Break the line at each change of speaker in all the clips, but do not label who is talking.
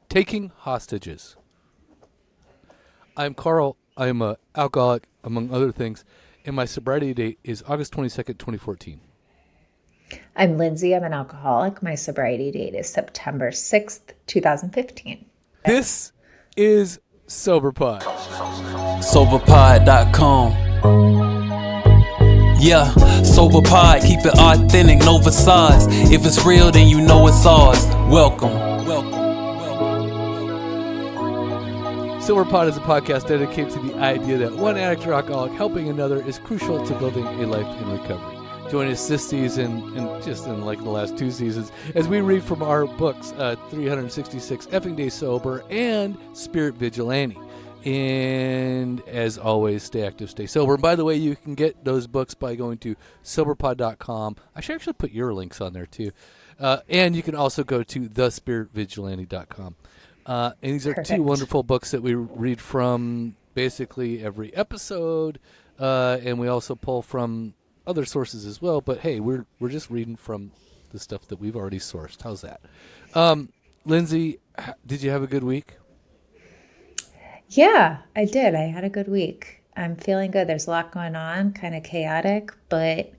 Taking hostages. I'm Carl. I'm a alcoholic, among other things, and my sobriety date is August 22nd, 2014.
I'm Lindsey. I'm an alcoholic. My sobriety date is September 6th, 2015.
This is SoberPod.
Soberpod.com. Yeah, SoberPod, keep it authentic, no facades. If it's real, then you know it's ours. Welcome.
SoberPod is a podcast dedicated to the idea that one addict or alcoholic helping another is crucial to building a life in recovery. Join us this season, and just in like the last two seasons, as we read from our books, 366 Effing Day Sober and Spirit Vigilante. And as always, stay active, stay sober. And by the way, you can get those books by going to soberpod.com. I should actually put your links on there too. And you can also go to thespiritvigilante.com. And these are two wonderful books that we read from basically every episode. And we also pull from other sources as well. But hey, we're just reading from the stuff that we've already sourced. How's that? Lindsey, did you have a good week?
Yeah, I did. I had a good week. I'm feeling good. There's a lot going on, kind of chaotic, but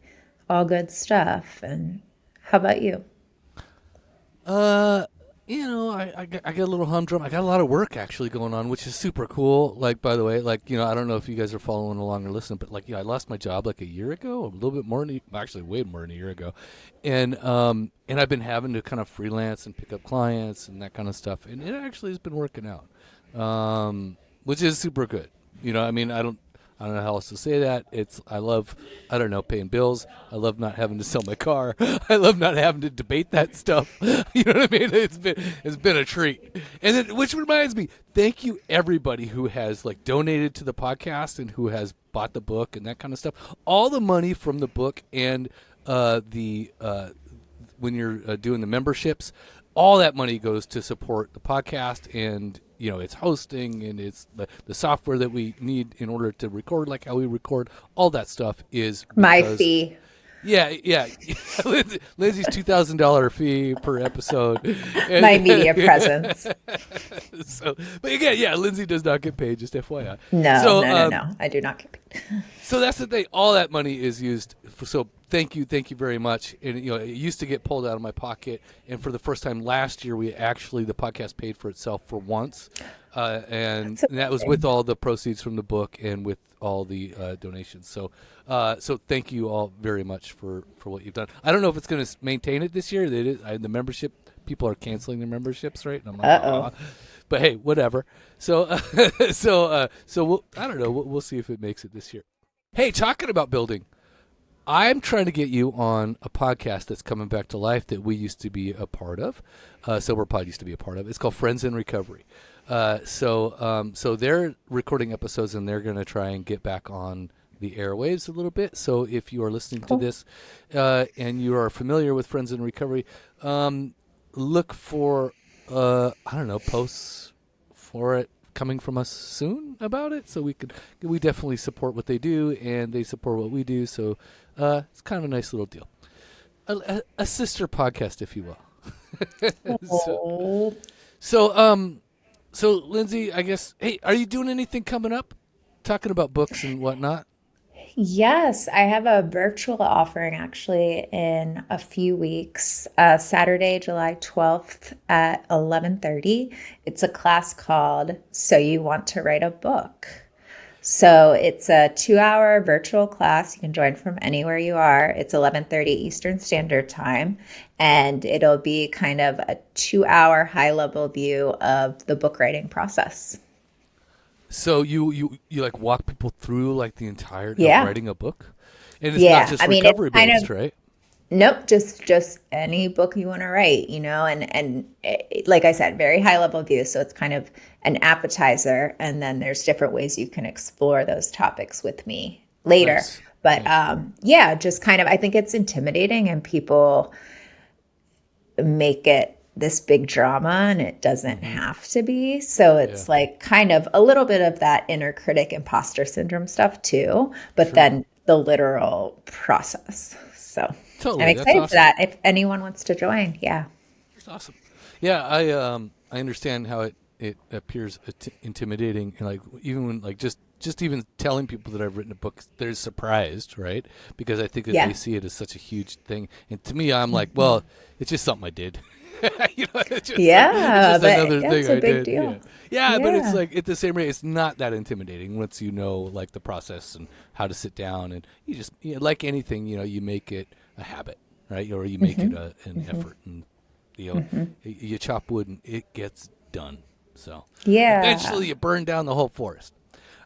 all good stuff. And how about you?
I got a little humdrum. I got a lot of work actually going on, which is super cool. Like, by the way, I don't know if you guys are following along or listening, but I lost my job like a year ago, a little bit more, actually way more than a year ago. And I've been having to kind of freelance and pick up clients and that kind of stuff. And it actually has been working out. Which is super good. I don't know how else to say that. I love paying bills. I love not having to sell my car. I love not having to debate that stuff. You know what I mean? It's been a treat. And then, which reminds me, thank you everybody who has donated to the podcast and who has bought the book and that kind of stuff. All the money from the book and when you're doing the memberships, all that money goes to support the podcast and it's hosting and it's the software that we need in order to record, like how we record. All that stuff is
My fee.
Yeah. Lindsey's $2,000 fee per episode.
My media presence.
But again, Lindsey does not get paid, just FYI.
No. I do not get paid.
So that's the thing. All that money is used so thank you very much. And it used to get pulled out of my pocket, and for the first time last year, the podcast paid for itself for once, and that was with all the proceeds from the book and with all the donations. So thank you all very much for what you've done. I don't know if it's going to maintain it this year. The membership people are canceling their memberships, right? And I'm like, but hey, whatever. So we'll, I don't know. We'll see if it makes it this year. Hey, talking about building. I'm trying to get you on a podcast that's coming back to life that we used to be a part of. SoberPod used to be a part of. It's called Friends in Recovery. So they're recording episodes and they're going to try and get back on the airwaves a little bit. So if you are listening to this and you are familiar with Friends in Recovery, look for, posts for it coming from us soon about it. So we definitely support what they do and they support what we do. So it's kind of a nice little deal. A sister podcast, if you will. So Lindsey, I guess, hey, are you doing anything coming up? Talking about books and whatnot?
Yes, I have a virtual offering actually in a few weeks. Saturday, July 12th at 11:30. It's a class called So You Want to Write a Book. So it's a 2-hour virtual class. You can join from anywhere you are. It's 11:30 Eastern Standard Time, and it'll be kind of a 2-hour high-level view of the book writing process.
So you walk people through the entire of writing a book, and it's not just recovery based, right?
Nope, just any book you want to write, and like I said, very high level view. So it's kind of an appetizer, and then there's different ways you can explore those topics with me later.
Nice.
But just kind of, I think it's intimidating, and people make it this big drama, and it doesn't have to be. So it's kind of a little bit of that inner critic imposter syndrome stuff too, but then the literal process. So
totally.
I'm excited for that. If anyone wants to join,
That's awesome. Yeah, I understand how it appears intimidating, and like even when like just even telling people that I've written a book, they're surprised, right? Because I think that they see it as such a huge thing, and to me, I'm like, well, it's just something I did. It's just,
Yeah,
it's just
but
another thing
it's a
I
big
did.
deal.
Yeah, but it's
Yeah.
like at the same rate, it's not that intimidating once you know like the process and how to sit down, and you just like anything, you make it a habit, right? Or you make it an effort, and you chop wood and it gets done. So
Yeah.
eventually you burn down the whole forest.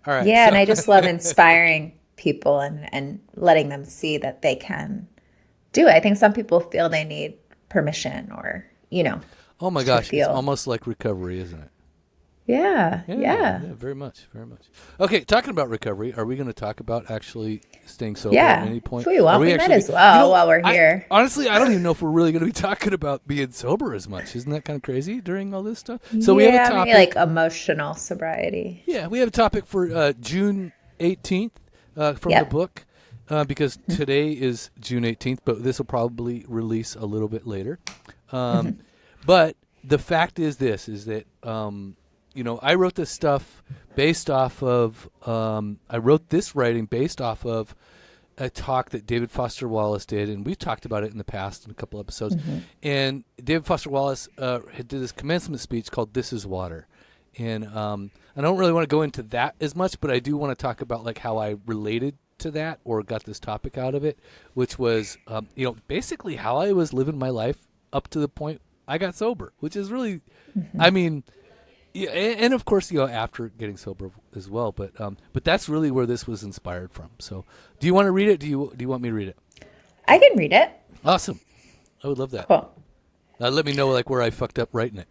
All right,
Yeah,
so
and I just love inspiring people and letting them see that they can do it. I think some people feel they need permission or,
oh my
to
gosh, it's
feel.
almost like recovery, isn't it?
Yeah,
Yeah,
yeah,
yeah, very much, very much. Okay, talking about recovery, are we going to talk about actually staying sober at
yeah.
any
If
point?
we
Are
want,
we
we might
actually,
as well while we're
I
here.
honestly, I don't even know if we're really going to be talking about being sober as much. Isn't that kind of crazy during all this stuff? So we have a
Yeah, maybe like
topic.
emotional sobriety.
Yeah, we have a topic for June 18th from the
Yep.
book because today is June 18th, but this will probably release a little bit later. But the fact is this, is that, I wrote this stuff based off of, I wrote this writing based off of a talk that David Foster Wallace did, and we've talked about it in the past in a couple episodes. And David Foster Wallace did this commencement speech called "This Is Water," and I don't really want to go into that as much, but I do want to talk about like how I related to that or got this topic out of it, which was basically how I was living my life up to the point I got sober, which is really, I mean. Yeah, and of course, after getting sober as well, but that's really where this was inspired from. So, do you want to read it? Do you want me to read it?
I can read it.
Awesome, I would love that.
Cool.
Let me know like where I fucked up writing it.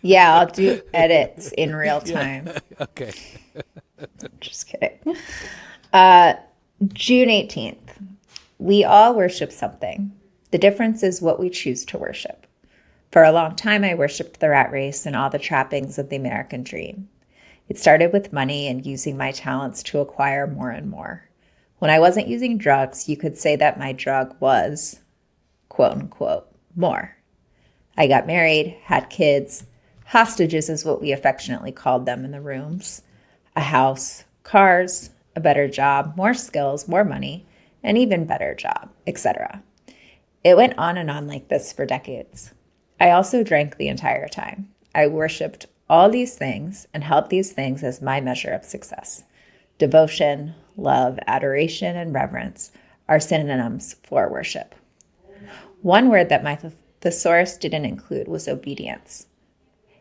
Yeah, I'll do edits in real time.
Okay.
Just kidding. June 18th. We all worship something. The difference is what we choose to worship. For a long time, I worshipped the rat race and all the trappings of the American dream. It started with money and using my talents to acquire more and more. When I wasn't using drugs, you could say that my drug was, quote unquote, more. I got married, had kids. Hostages is what we affectionately called them in the rooms. A house, cars, a better job, more skills, more money, an even better job, etc. It went on and on like this for decades. I also drank the entire time. I worshipped all these things and held these things as my measure of success. Devotion, love, adoration, and reverence are synonyms for worship. One word that my thesaurus didn't include was obedience.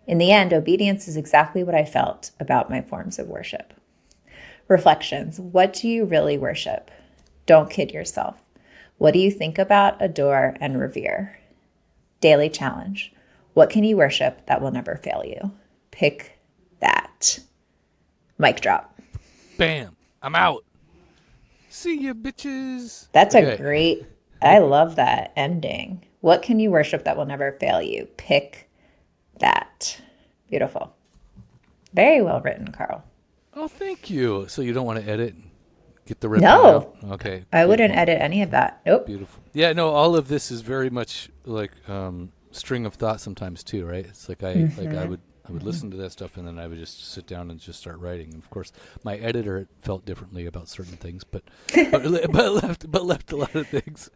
In the end, obedience is exactly what I felt about my forms of worship. Reflections. What do you really worship? Don't kid yourself. What do you think about, adore, and revere? Daily challenge. What can you worship that will never fail you? Pick that. Mic drop.
Bam! I'm out. See ya, bitches.
That's
Okay.
a great, I love that ending. What can you worship that will never fail you? Pick that. Beautiful. Very well written, Carl.
Oh, thank you. So you don't want to edit? Get the ripping
No,
out? Okay.
I wouldn't
beautiful.
edit any of that. Nope.
Beautiful. Yeah, no, all of this is very much like string of thought sometimes too, right? It's like I would listen to that stuff and then I would just sit down and just start writing. And of course, my editor felt differently about certain things, but left a lot of things.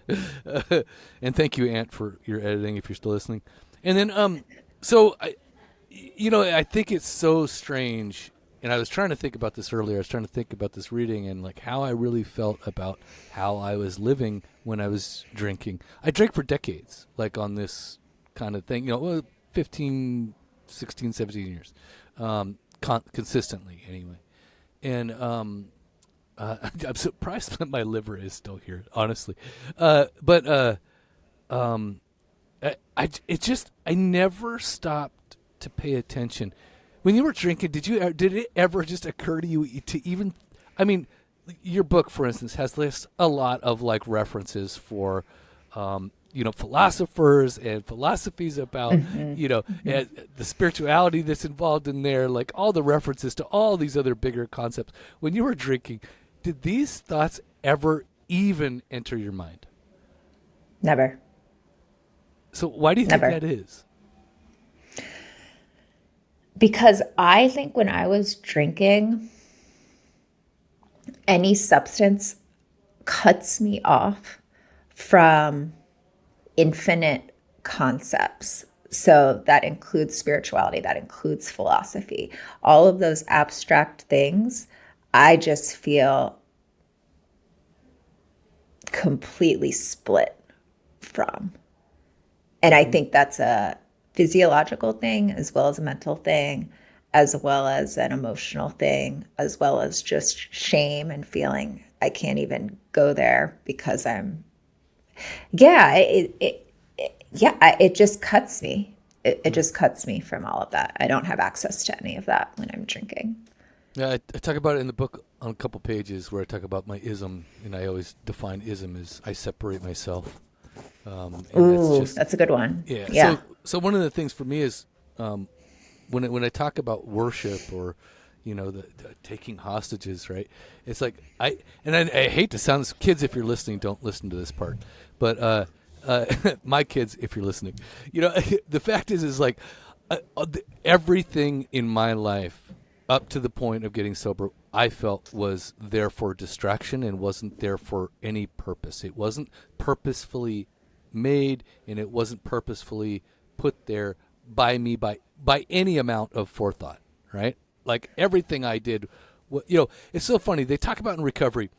And thank you, Ant, for your editing if you're still listening. And then so I think it's so strange. And I was trying to think about this earlier. I was trying to think about this reading and like how I really felt about how I was living when I was drinking. I drank for decades, like on this kind of thing, 15, 16, 17 years, consistently anyway. And I'm surprised that my liver is still here, honestly. I never stopped to pay attention. When you were drinking, did it ever just occur to you to even, I mean, your book, for instance, has a lot of like references for, philosophers and philosophies about, and the spirituality that's involved in there, like all the references to all these other bigger concepts. When you were drinking, did these thoughts ever even enter your mind?
Never.
So why do you think
Never.
that is?
Because I think when I was drinking, any substance cuts me off from infinite concepts. So that includes spirituality, that includes philosophy, all of those abstract things. I just feel completely split from. And I think that's a physiological thing as well as a mental thing, as well as an emotional thing, as well as just shame and feeling I can't even go there because it just cuts me. It just cuts me from all of that. I don't have access to any of that when I'm drinking.
Yeah, I talk about it in the book on a couple pages where I talk about my ism, and I always define ism as I separate myself.
Ooh, that's a good one.
Yeah.
Yeah.
So one of the things for me is when I talk about worship or the taking hostages, right? It's like I hate to sound kids. If you're listening, don't listen to this part. But my kids, if you're listening, the fact is like everything in my life up to the point of getting sober, I felt was there for distraction and wasn't there for any purpose. It wasn't purposefully made, and it wasn't purposefully put there by me by any amount of forethought, right? Like everything I did, it's so funny. They talk about in recovery,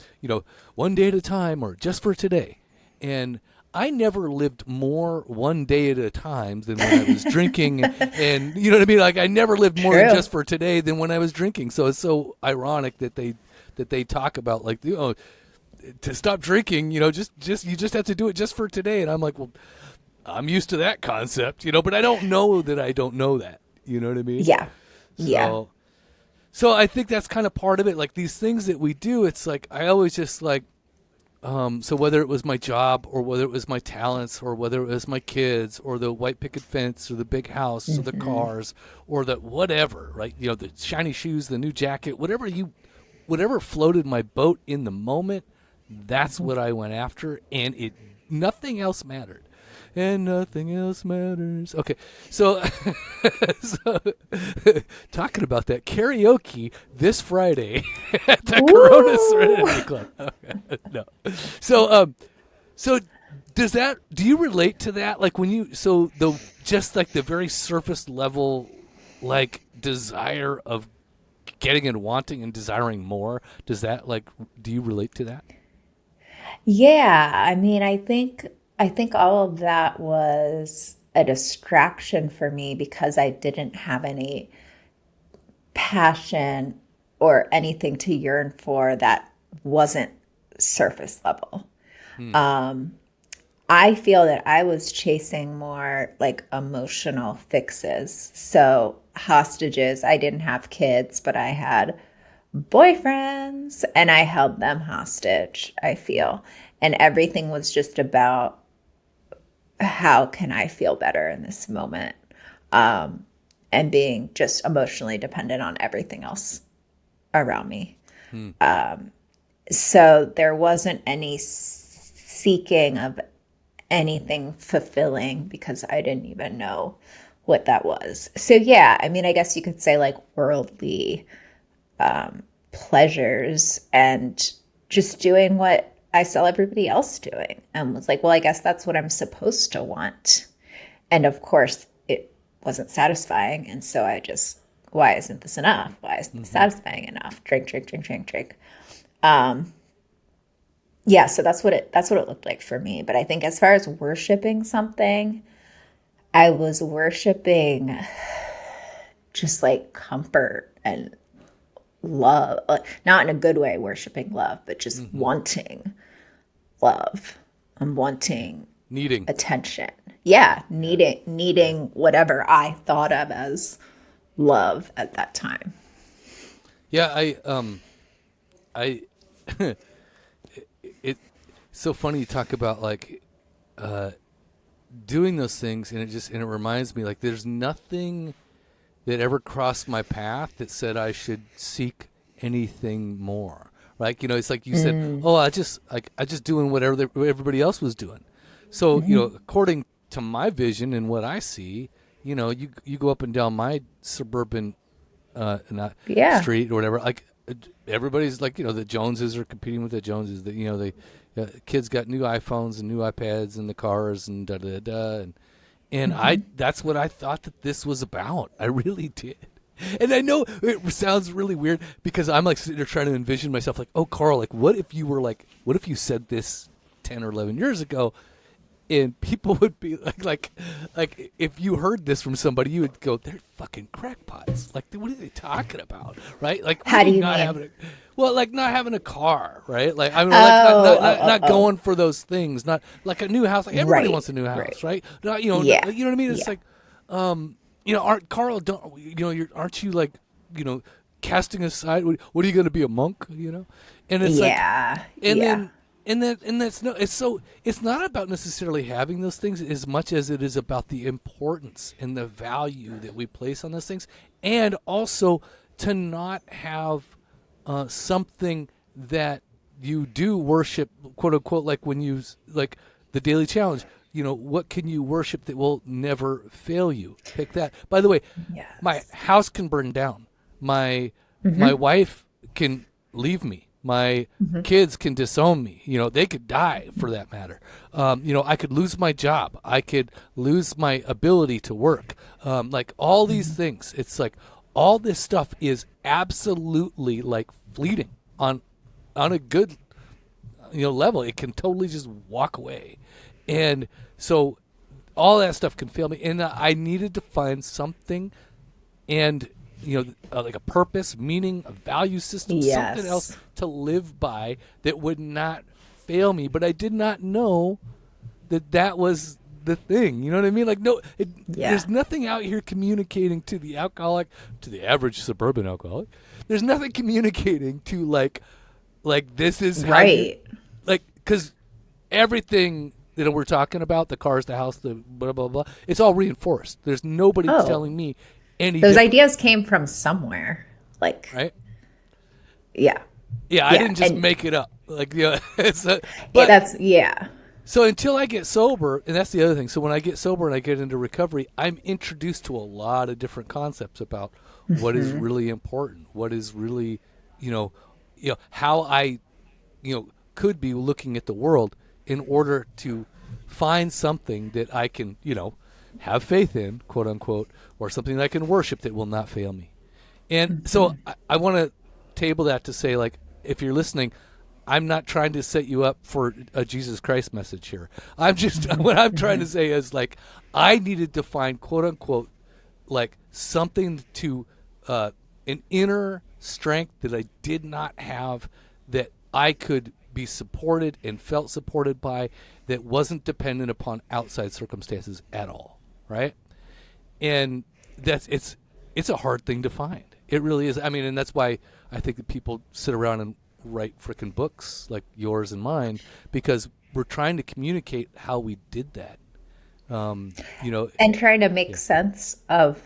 one day at a time or just for today. And I never lived more one day at a time than when I was drinking. And you know what I mean? Like I never lived more than just for today than when I was drinking. So it's so ironic that they talk about like, to stop drinking, you just have to do it just for today. And I'm like, well, I'm used to that concept, but I don't know that I don't know that. You know what I mean?
Yeah. Yeah.
So I think that's kind of part of it. Like these things that we do, it's like I always just like, so whether it was my job or whether it was my talents or whether it was my kids or the white picket fence or the big house or the cars or the whatever, right? The shiny shoes, the new jacket, whatever floated my boat in the moment, that's what I went after, and nothing else mattered. And nothing else matters. Okay, so, talking about that, karaoke this Friday at the Corona Serenity Club. Okay, no. So do you relate to that? Like when just like the very surface level, like desire of getting and wanting and desiring more, do you relate to that?
Yeah. I mean, I think all of that was a distraction for me because I didn't have any passion or anything to yearn for that wasn't surface level. I feel that I was chasing more like emotional fixes. So hostages, I didn't have kids, but I had boyfriends and I held them hostage, I feel. And everything was just about how can I feel better in this moment? And being just emotionally dependent on everything else around me. So there wasn't any seeking of anything fulfilling because I didn't even know what that was. So yeah, I mean, I guess you could say like worldly pleasures and just doing what I saw everybody else doing and was like, well, I guess that's what I'm supposed to want. And of course, it wasn't satisfying. And so I just, why isn't this enough? Why isn't this satisfying enough? Drink. Yeah, so that's what it looked like for me. But I think as far as worshiping something, I was worshiping just like comfort and love, not in a good way, worshiping love, but just wanting love. I'm wanting
needing
attention. Yeah, needing whatever I thought of as love at that time.
Yeah, it's so funny you talk about like doing those things, and it reminds me like there's nothing that ever crossed my path that said I should seek anything more. Like, it's like you said, oh, I just doing whatever everybody else was doing. So, according to my vision and what I see, you go up and down my suburban not
Yeah.
street or whatever. Like everybody's like, the Joneses are competing with the Joneses. The kids got new iPhones and new iPads in the cars and da da da. And that's what I thought that this was about. I really did. And I know it sounds really weird because I'm like sitting there trying to envision myself like, oh, Carl, like what if you said this 10 or 11 years ago? And people would be like if you heard this from somebody, you would go, they're fucking crackpots. Like, what are they talking about, right? Like,
How do you
not
mean?
having like not having a car, right? Like, I mean, not going for those things. Not like a new house. Like everybody
Right,
wants a new house, right? Not,
Yeah,
you know what I mean? It's
yeah.
like, aren't Carl? Aren't you like, casting aside? What are you going to be, a monk? And it's
Yeah.
and then that's no. It's not about necessarily having those things as much as it is about the importance and the value that we place on those things, and also to not have something that you do worship, quote unquote, like when you like the daily challenge. What can you worship that will never fail you? Pick that. By the way,
Yes.
my house can burn down. My wife can leave me. My kids can disown me. They could die for that matter. I could lose my job. I could lose my ability to work. Like all these things. It's like all this stuff is absolutely like fleeting on a good level. It can totally just walk away. And so all that stuff can fail me. And I needed to find something and like a purpose, meaning, a value system, something else to live by that would not fail me. But I did not know that was the thing. You know what I mean? Like, there's nothing out here communicating to the alcoholic, to the average suburban alcoholic. There's nothing communicating to like this is how
Right.
because everything that we're talking about, the cars, the house, the blah, blah, blah, it's all reinforced. There's nobody telling me any
Those
different.
ideas came from somewhere. Like,
Right?
yeah.
Yeah, I didn't just make it up. Like, So until I get sober, and that's the other thing. So when I get sober and I get into recovery, I'm introduced to a lot of different concepts about what is really important, what is really, how I, could be looking at the world in order to find something that I can, have faith in, quote unquote, or something that I can worship that will not fail me. And so I want to table that to say, like, if you're listening, I'm not trying to set you up for a Jesus Christ message here. I'm just, what I'm trying to say is, like, I needed to find, quote unquote, like something to, an inner strength that I did not have, that I could be supported and felt supported by, that wasn't dependent upon outside circumstances at all. Right. And it's a hard thing to find. It really is. I mean, and that's why I think that people sit around and write frickin' books like yours and mine, because we're trying to communicate how we did that.
And trying to make sense of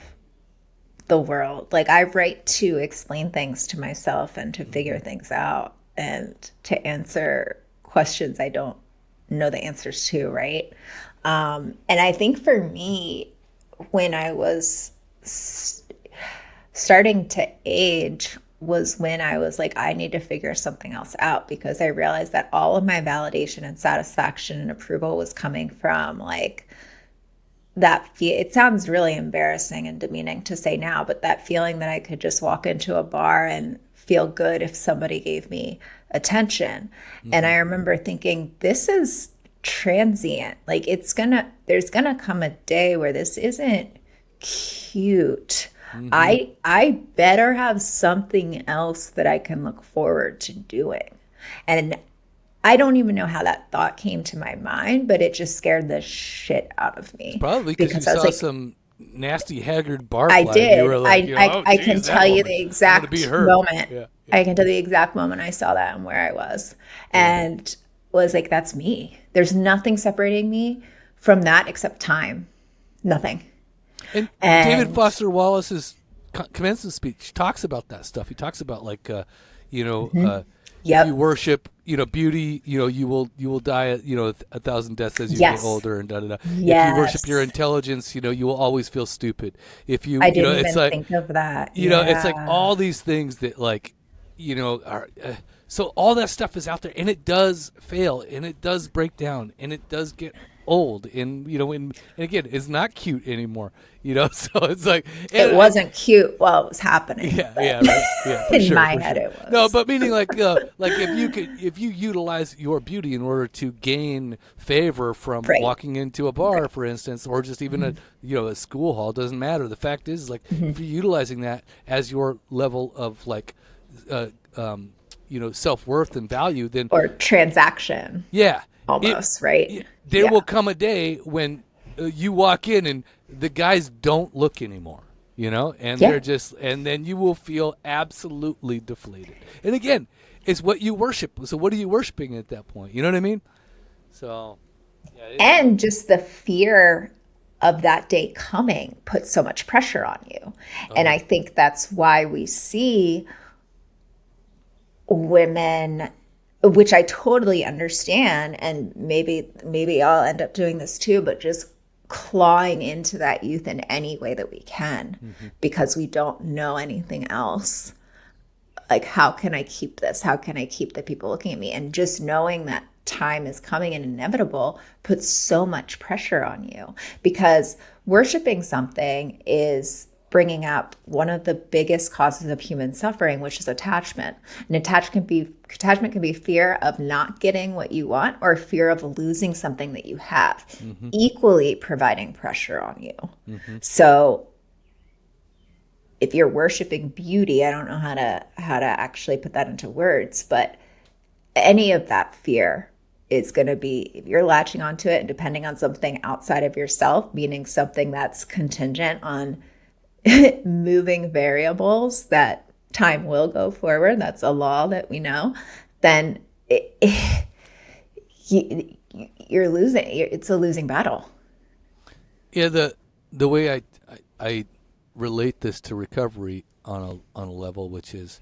the world. Like, I write to explain things to myself and to figure things out and to answer questions I don't know the answers to, right? And I think for me, when I was starting to age, was when I was like, I need to figure something else out, because I realized that all of my validation and satisfaction and approval was coming from like that it sounds really embarrassing and demeaning to say now, but that feeling that I could just walk into a bar and feel good if somebody gave me attention. And I remember thinking, this is transient. Like, there's gonna come a day where this isn't cute. I better have something else that I can look forward to doing. And I don't even know how that thought came to my mind, but it just scared the shit out of me.
Probably because you
I was
saw
like,
some nasty haggard bar
I
flag.
did.
You were like,
I can tell you the exact moment.
Yeah.
I can tell the exact moment I saw that and where I was. And was like, that's me. There's nothing separating me from that except time. Nothing.
And David Foster Wallace's commencement speech talks about that stuff. He talks about like, If you
Yep.
worship, beauty, you will die at, 1,000 deaths as you get
Yes.
older and da da da. If you worship your
Yes.
intelligence, you will always feel stupid. If
I
you,
didn't
it's
even
like,
think of that.
it's like
Yeah.
all these things that like, are so all that stuff is out there, and it does fail, and it does break down, and it does get old, and and again, it's not cute anymore. So it's like,
It
and
wasn't cute while it was happening,
yeah,
but
yeah, right. Yeah, for
in
sure,
my
for
head
sure.
it
No,
was.
but meaning like if you utilize your beauty in order to gain favor from
Right.
walking into a bar, for instance, or just even a school hall, doesn't matter. The fact is, like, if you're utilizing that as your level of like, uh, self worth and value, then
Or transaction
yeah, it,
almost, right?
there
Yeah.
will come a day when you walk in and the guys don't look anymore, and
Yeah.
they're just, and then you will feel absolutely deflated. And again, it's what you worship. So what are you worshiping at that point? You know what I mean? So, yeah,
And just the fear of that day coming puts so much pressure on you.
oh
And
yeah,
I think that's why we see women, which I totally understand, and maybe I'll end up doing this too, but just clawing into that youth in any way that we can because we don't know anything else. Like, how can I keep this? How can I keep the people looking at me? And just knowing that time is coming and inevitable puts so much pressure on you, because worshiping something is bringing up one of the biggest causes of human suffering, which is attachment. And attachment can be fear of not getting what you want or fear of losing something that you have, equally providing pressure on you. So if you're worshiping beauty, I don't know how to actually put that into words, but any of that fear is going to be, if you're latching onto it and depending on something outside of yourself, meaning something that's contingent on moving variables that time will go forward, that's a law that we know, then you're losing. It's a losing battle.
yeah. The way I relate this to recovery on a level, which is,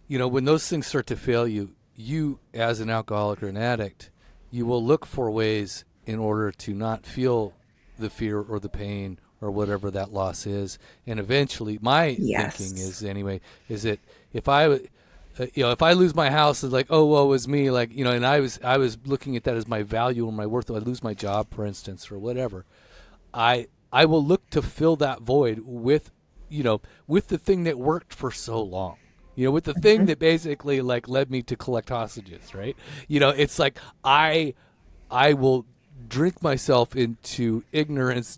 when those things start to fail you as an alcoholic or an addict, you will look for ways in order to not feel the fear or the pain or whatever that loss is. And eventually, my
Yes.
thinking is that if I lose my house, it's like, oh, woe is me, like, and I was looking at that as my value or my worth. I lose my job, for instance, or whatever. I will look to fill that void with the thing that worked for so long. With the thing that basically like led me to collect hostages, right? It's like I will drink myself into ignorance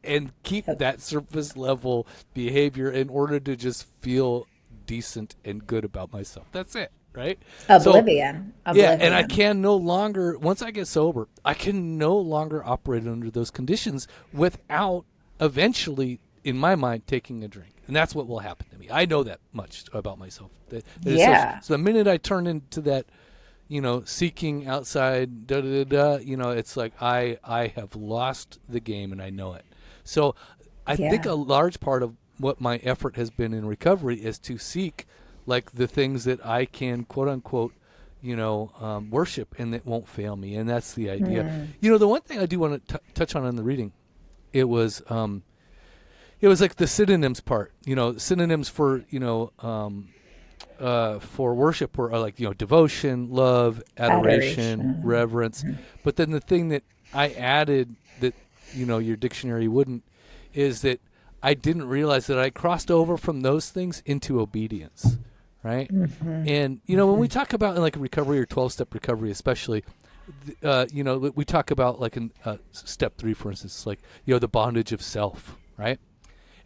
and keep that surface level behavior in order to just feel decent and good about myself. That's it, right? So
Oblivion.
yeah, and I
Oblivion.
can no longer, once I get sober, I can no longer operate under those conditions without eventually, in my mind, taking a drink. And that's what will happen to me. I know that much about myself.
Yeah.
So the minute I turn into that, seeking outside, it's like I have lost the game and I know it. So I think
Yeah.
a large part of what my effort has been in recovery is to seek like the things that I can quote unquote, worship and that won't fail me. And that's the idea. The one thing I do want to touch on in the reading, it was like the synonyms part. Synonyms for for worship were like devotion, love, adoration,
Adoration.
reverence. But then the thing that I added that your dictionary wouldn't is that I didn't realize that I crossed over from those things into obedience, right? And when we talk about like recovery or 12-step recovery, especially, we talk about like in step 3, for instance, like the bondage of self, right?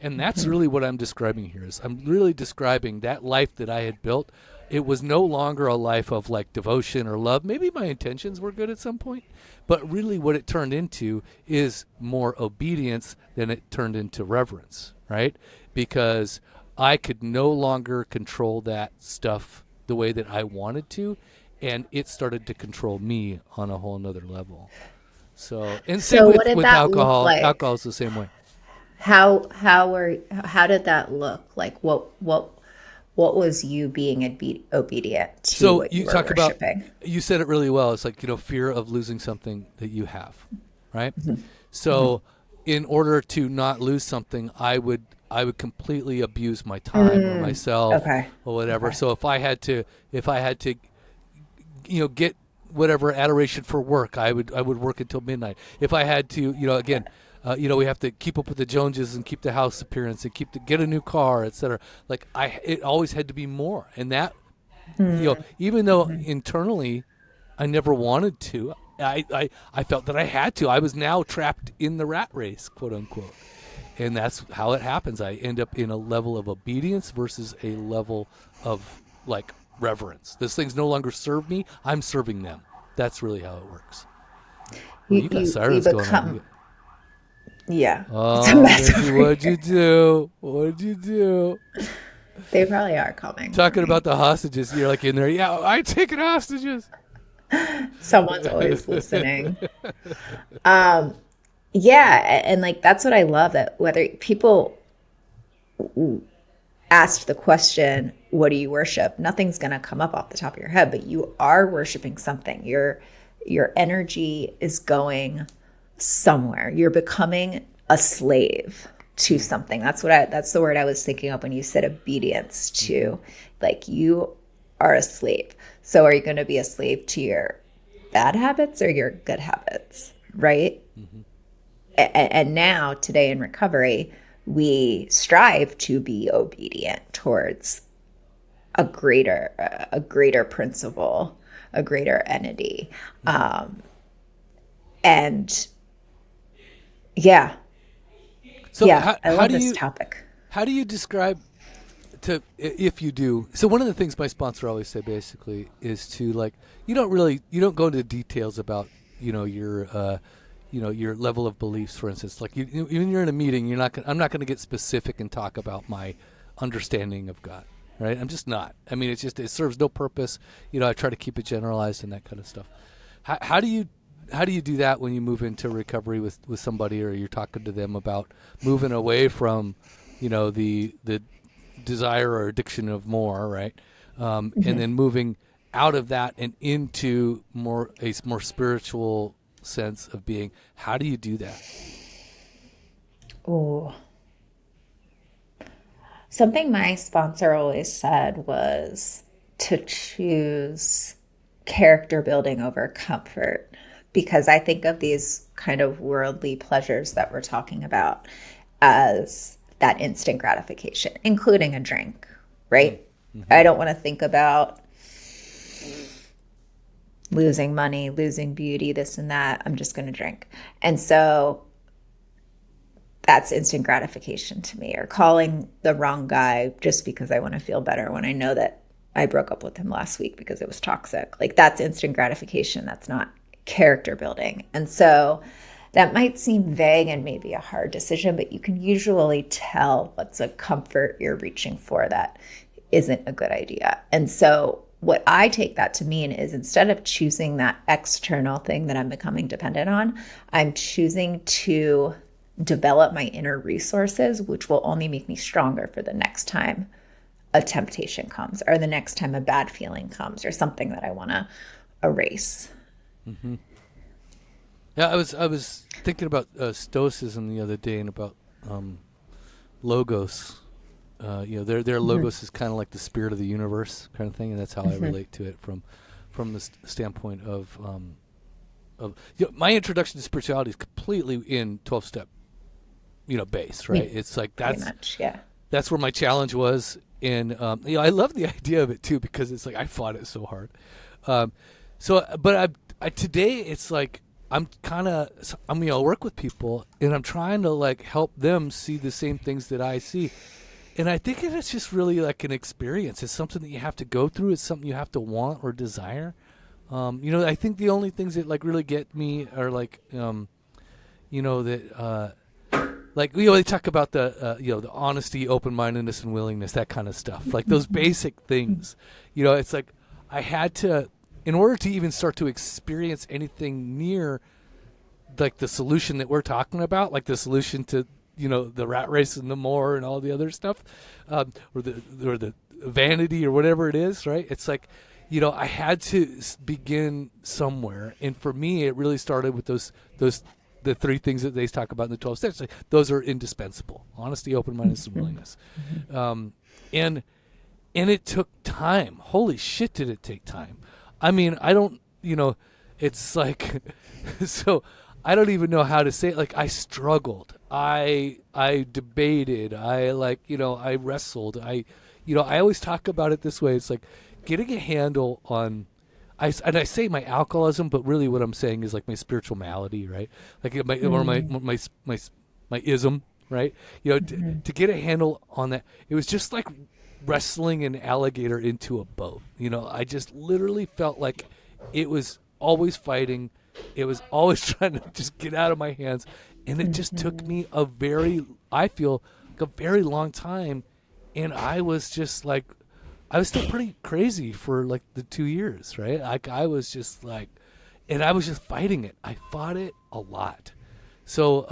And that's really what I'm describing here. Is I'm really describing that life that I had built. It was no longer a life of like devotion or love. Maybe my intentions were good at some point, but really what it turned into is more obedience than it turned into reverence, right? Because I could no longer control that stuff the way that I wanted to, and it started to control me on a whole nother level. So, and same
So what did
with
that look
alcohol.
like?
Alcohol is the same way.
How did that look? Like what what was you being obedient to
So
what
you
you were
talk about,
worshiping?
you said it really well. It's like, fear of losing something that you have, right?
Mm-hmm.
So in order to not lose something, I would completely abuse my time or myself
Okay.
or whatever.
Okay.
So if I had to get whatever adoration for work, I would work until midnight. If I had to, again, we have to keep up with the Joneses and keep the house appearance and get a new car, etc. Like it always had to be more, and that, even though internally I never wanted to, I felt that I had to. I was now trapped in the rat race, quote unquote. And that's how it happens. I end up in a level of obedience versus a level of like reverence. Those things no longer serve me. I'm serving them. That's really how it works. Well, you got
You
sirens going on.
become, yeah. It's a
Oh,
mess
Lindsey,
over
what'd
here.
you do? What'd you do?
They probably are coming for
Talking
me.
about the hostages. You're like in there. Yeah, I taking hostages.
Someone's always listening. Yeah, and like that's what I love, that whether people asked the question, what do you worship? Nothing's going to come up off the top of your head, but you are worshiping something. Your energy is going somewhere. You're becoming a slave to something. That's the word I was thinking of when you said obedience to. Like, you are a slave. So are you going to be a slave to your bad habits or your good habits? Right? And now, today in recovery, we strive to be obedient towards a greater principle, a greater entity. And yeah,
So
yeah, I
how
love
do
this
you
topic.
how do you describe if you do? So one of the things my sponsor always said basically is to, like, you don't go into details about your level of beliefs, for instance. Like, when you're in a meeting, I'm not going to get specific and talk about my understanding of God, right? I'm just not. I mean, it serves no purpose. I try to keep it generalized and that kind of stuff. How do you do that when you move into recovery with somebody, or you're talking to them about moving away from, the desire or addiction of more, right? And then moving out of that and into a more spiritual sense of being. How do you do that?
Oh, something my sponsor always said was to choose character building over comfort, because I think of these kind of worldly pleasures that we're talking about as that instant gratification, including a drink, right? I don't want to think about losing money, losing beauty, this and that. I'm just going to drink. And so that's instant gratification to me, or calling the wrong guy just because I want to feel better when I know that I broke up with him last week because it was toxic. Like, that's instant gratification. That's not character building. And so that might seem vague and maybe a hard decision, but you can usually tell what's a comfort you're reaching for that isn't a good idea. And so what I take that to mean is, instead of choosing that external thing that I'm becoming dependent on, I'm choosing to develop my inner resources, which will only make me stronger for the next time a temptation comes, or the next time a bad feeling comes, or something that I want to erase.
Yeah, I was thinking about Stoicism the other day, and about logos. Their logos is kind of like the spirit of the universe kind of thing, and that's how I relate to it from the standpoint of my introduction to spirituality is completely in 12-step base, right? It's like
Pretty much, yeah.
that's where my challenge was, and I love the idea of it too, because it's like I fought it so hard. But today it's like I work with people, and I'm trying to, like, help them see the same things that I see. And I think it's just really like an experience. It's something that you have to go through. It's something you have to want or desire. I think the only things that, like, really get me are like, they talk about the honesty, open-mindedness, and willingness, that kind of stuff. Like, those basic things. It's like I had to, in order to even start to experience anything near, like, the solution that we're talking about, like the solution to the rat race and the more and all the other stuff, or the vanity or whatever it is, right? It's like, I had to begin somewhere, and for me, it really started with the three things that they talk about in the 12 steps. Like, those are indispensable: honesty, open-mindedness, and willingness. And it took time. Holy shit, did it take time? I mean, I don't, it's like, so I don't even know how to say it. Like, I struggled. I debated. I wrestled. I always talk about it this way. It's like getting a handle on, I say my alcoholism, but really what I'm saying is like my spiritual malady, right? Like or my ism, right? To get a handle on that, it was just like wrestling an alligator into a boat. I just literally felt like it was always fighting. It was always trying to just get out of my hands. And it just took me a very long time. And I was just like, I was still pretty crazy for like the 2 years, right? Like I was just like, and I was just fighting it. I fought it a lot. So,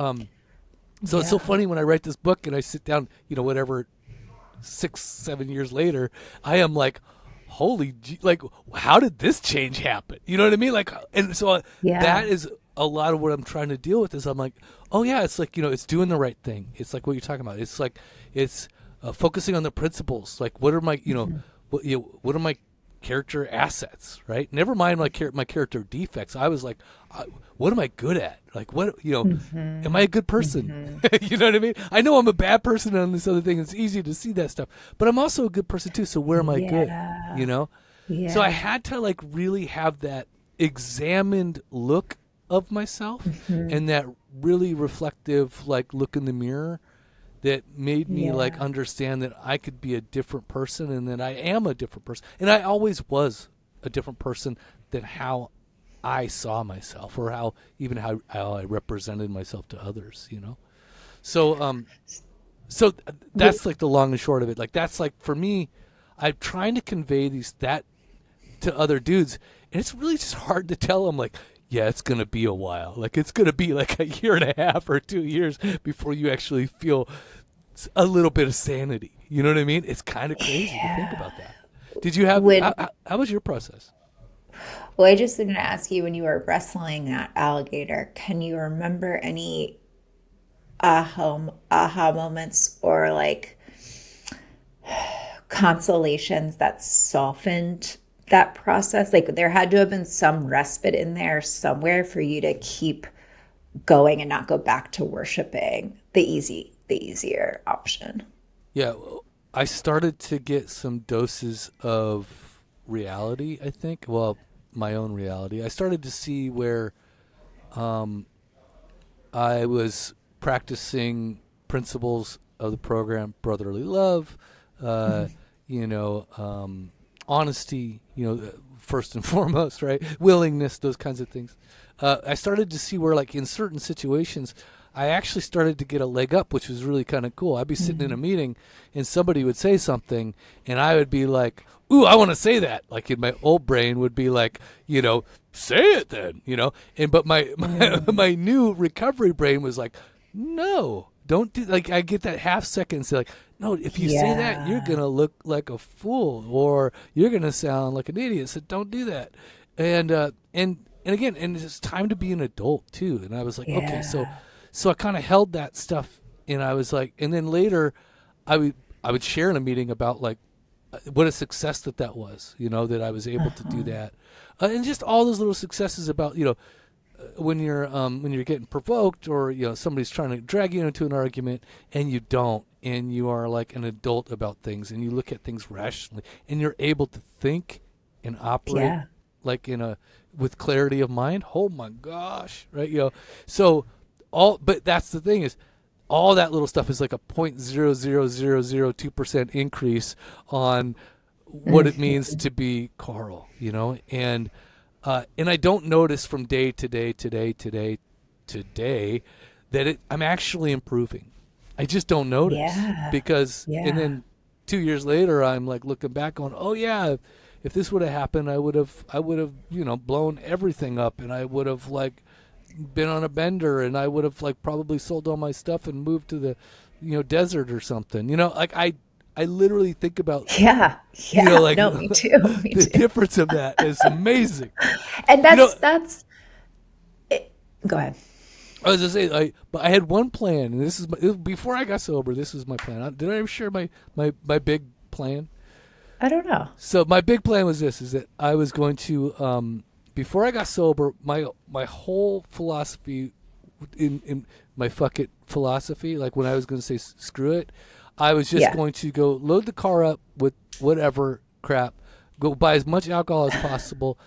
It's so funny when I write this book and I sit down, 6-7 years later, I am like, like, how did this change happen? You know what I mean? Like, and so that is a lot of what I'm trying to deal with. Is I'm like, oh yeah, it's like, it's doing the right thing. It's like what you're talking about. It's like, it's focusing on the principles. Like, what are my, what are my character assets, right? Never mind my character defects. I was like, what am I good at? Like, what, am I a good person? You know what I mean? I know I'm a bad person on this other thing. It's easy to see that stuff, but I'm also a good person too. So where am I good?
Yeah.
So I had to like really have that examined look of myself and that really reflective, like, look in the mirror that made me like understand that I could be a different person and that I am a different person. And I always was a different person than how I saw myself or how I represented myself to others, So, so that's like the long and short of it. Like, that's like, for me, I'm trying to convey that to other dudes. And it's really just hard to tell them, like, yeah, it's going to be a while. Like, it's going to be like a year and a half or 2 years before you actually feel a little bit of sanity. You know what I mean? It's kind of crazy to think about that. Did you have, how was your process?
Well, I just didn't ask you, when you were wrestling that alligator, can you remember any aha moments or like consolations that softened that process? Like, there had to have been some respite in there somewhere for you to keep going and not go back to worshiping the easier option.
Yeah, I started to get some doses of reality, I think. Well, my own reality. I started to see where I was practicing principles of the program: brotherly love, honesty, first and foremost, right? Willingness, those kinds of things. I started to see where, like, in certain situations, I actually started to get a leg up, which was really kind of cool. I'd be sitting in a meeting and somebody would say something and I would be like, ooh, I want to say that. Like, in my old brain would be like, say it then, but my new recovery brain was like, no, don't do, like, I get that half second and say, like, no, if you say that, you're going to look like a fool or you're going to sound like an idiot. So don't do that. And again, and it's time to be an adult too. And I was like, okay, so I kind of held that stuff, and I was like, and then later I would share in a meeting about, like, what a success that was, that I was able to do that. And just all those little successes about, when you're getting provoked or, somebody's trying to drag you into an argument and you don't, and you are like an adult about things and you look at things rationally and you're able to think and operate like with clarity of mind. Oh my gosh. Right. So but that's the thing is, all that little stuff is like a 0.00002% increase on what it means to be Carl, and I don't notice from day to day that I'm actually improving. I just don't notice because, and then 2 years later, I'm like looking back on, oh yeah, if this would have happened, I would have, blown everything up, and I would have like been on a bender, and I would have like probably sold all my stuff and moved to the, desert or something. Like I literally think about,
Yeah.
like
No, me too. Me
the
too.
difference of that is amazing.
And
You know,
that's it. Go ahead.
I was just saying, but I had one plan, and this was before I got sober. This was my plan. Did I ever share my big plan?
I don't know.
So my big plan was this: is that I was going to, before I got sober, my whole philosophy, in my fuck it philosophy, like when I was going to say screw it, I was just going to go load the car up with whatever crap, go buy as much alcohol as possible.